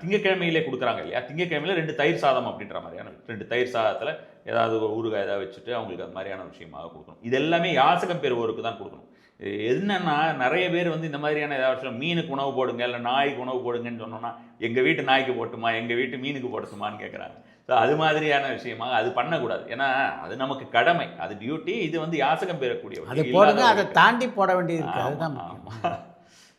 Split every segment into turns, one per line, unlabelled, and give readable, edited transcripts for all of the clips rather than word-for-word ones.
திங்கக்கிழமையிலே கொடுக்குறாங்க இல்லையா, திங்கக்கிழமையில 2 தயிர் சாதம் அப்படின்ற மாதிரியான 2 தயிர் சாதத்தில் ஏதாவது ஊறுகாய் ஏதாவது வச்சுட்டு அவங்களுக்கு அது மாதிரியான விஷயமாக கொடுக்கணும். இது எல்லாமே யாசகம் பெறுவோருக்கு தான் கொடுக்கணும். என்னன்னா நிறைய பேர் வந்து இந்த மாதிரியான ஏதாவது மீனுக்கு உணவு போடுங்க, இல்லை நாய்க்கு உணவு போடுங்கன்னு சொன்னோம்னா, எங்கள் வீட்டு நாய்க்கு போட்டுமா, எங்கள் வீட்டு மீனுக்கு போடட்டுமான்னு கேட்குறாங்க. ஸோ அது மாதிரியான விஷயமாக அது பண்ணக்கூடாது. ஏன்னா அது நமக்கு கடமை, அது டியூட்டி. இது வந்து யாசகம் பெறக்கூடிய
அது போடுங்க, அதை தாண்டி போட வேண்டியது இருக்குது. அதுதான்.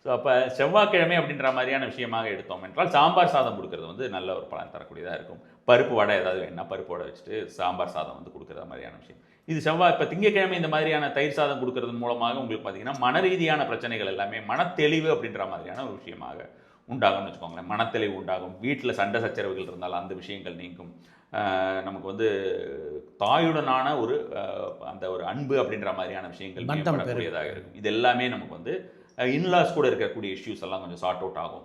ஸோ அப்போ செவ்வாய்க்கிழமை அப்படின்ற மாதிரியான விஷயமாக எடுத்தோம் என்றால் சாம்பார் சாதம் கொடுக்குறது வந்து நல்ல ஒரு பலன் தரக்கூடியதாக இருக்கும். பருப்பு வடை ஏதாவது வேணும்னா பருப்பு வடை வச்சுட்டு சாம்பார் சாதம் வந்து கொடுக்குற மாதிரியான விஷயம். இது செவ்வாய். இப்போ திங்கக்கிழமை இந்த மாதிரியான தயிர் சாதம் கொடுக்கறது மூலமாக உங்களுக்கு பார்த்தீங்கன்னா மன ரீதியான பிரச்சனைகள் எல்லாமே மனத்தெளிவு அப்படின்ற மாதிரியான ஒரு விஷயமாக உண்டாகும்னு வச்சுக்கோங்களேன். மனத்தெளிவு உண்டாகும். வீட்டில் சண்டை சச்சரவுகள் இருந்தால் அந்த விஷயங்கள் நீங்கும். நமக்கு வந்து தாயுடனான ஒரு அந்த ஒரு அன்பு அப்படின்ற மாதிரியான விஷயங்கள் மேம்படக்கூடியதாக இருக்கும். இது எல்லாமே நமக்கு வந்து இன்லாஸ் கூட இருக்கக்கூடிய இஷ்யூஸ் எல்லாம் கொஞ்சம் சார்ட் அவுட் ஆகும்.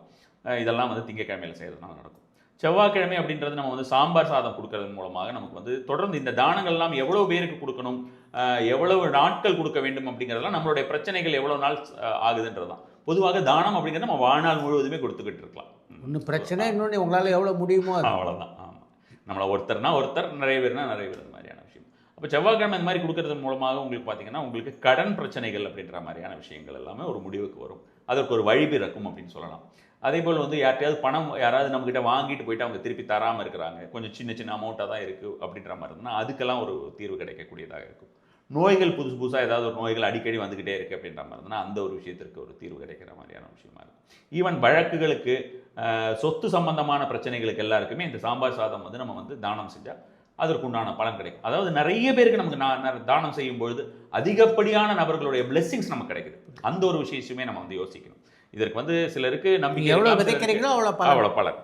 இதெல்லாம் வந்து திங்கக்கிழமையில் செய்கிறதுனால நடக்கும். செவ்வாய்க்கிழமை அப்படின்றது நம்ம வந்து சாம்பார் சாதம் கொடுக்கறது மூலமாக நமக்கு வந்து தொடர்ந்து இந்த தானங்கள்லாம் எவ்வளோ பேருக்கு கொடுக்கணும், எவ்வளவு நாட்கள் கொடுக்க வேண்டும் அப்படிங்கிறதெல்லாம் நம்மளுடைய பிரச்சனைகள் எவ்வளோ நாள் ஆகுதுன்றது தான். பொதுவாக தானம் அப்படிங்கிறது நம்ம வாழ்நாள் முழுவதுமே கொடுத்துக்கிட்டு இருக்கலாம்.
ஒன்றும் பிரச்சனை, இன்னொன்று உங்களால் எவ்வளோ முடியுமோ
அவ்வளோதான். ஆமாம், நம்மளை ஒருத்தர்னா ஒருத்தர், நிறைய பேர்னா நிறைய பேர் மாதிரியான விஷயம். அப்போ செவ்வாய்க்கிழமை இந்த மாதிரி கொடுக்கறது மூலமாக உங்களுக்கு பார்த்தீங்கன்னா உங்களுக்கு கடன் பிரச்சனைகள் அப்படின்ற மாதிரியான விஷயங்கள் எல்லாமே ஒரு முடிவுக்கு வரும். அதற்கு ஒரு வழி பிறக்கும் அப்படின்னு சொல்லலாம். அதே போல் வந்து யார்ட்டையாவது பணம் யாராவது நம்மக்கிட்ட வாங்கிட்டு போயிட்டு அவங்க திருப்பி தராமல் இருக்கிறாங்க, கொஞ்சம் சின்ன சின்ன அமௌண்ட்டாக தான் இருக்குது அப்படின்ற மாதிரி இருந்தால் அதுக்கெல்லாம் ஒரு தீர்வு கிடைக்கக்கூடியதாக இருக்கும். நோய்கள் புதுசு புதுசாக ஏதாவது ஒரு நோய்கள் அடிக்கடி வந்துக்கிட்டே இருக்குது அப்படின்ற மாதிரி இருந்தால் அந்த ஒரு விஷயத்திற்கு ஒரு தீர்வு கிடைக்கிற மாதிரியான விஷயமா இருக்கும். ஈவன் வழக்குகளுக்கு, சொத்து சம்பந்தமான பிரச்சனைகளுக்கு எல்லாருக்குமே இந்த சாம்பார் சாதம் வந்து நம்ம வந்து தானம் செஞ்சால் அதற்கு உண்டான பலன் கிடைக்கும். அதாவது நிறைய பேருக்கு நமக்கு தானம் செய்யும் பொழுது அதிகப்படியான நபர்களுடைய பிளெஸிங்ஸ் நமக்கு கிடைக்குது. அந்த ஒரு விஷயமே நம்ம வந்து யோசிக்கணும். இதற்கு வந்து சிலருக்கு நம்பிக்கை,
எவ்வளோ விதைக்கிறீங்களோ அவ்வளோ பலன்.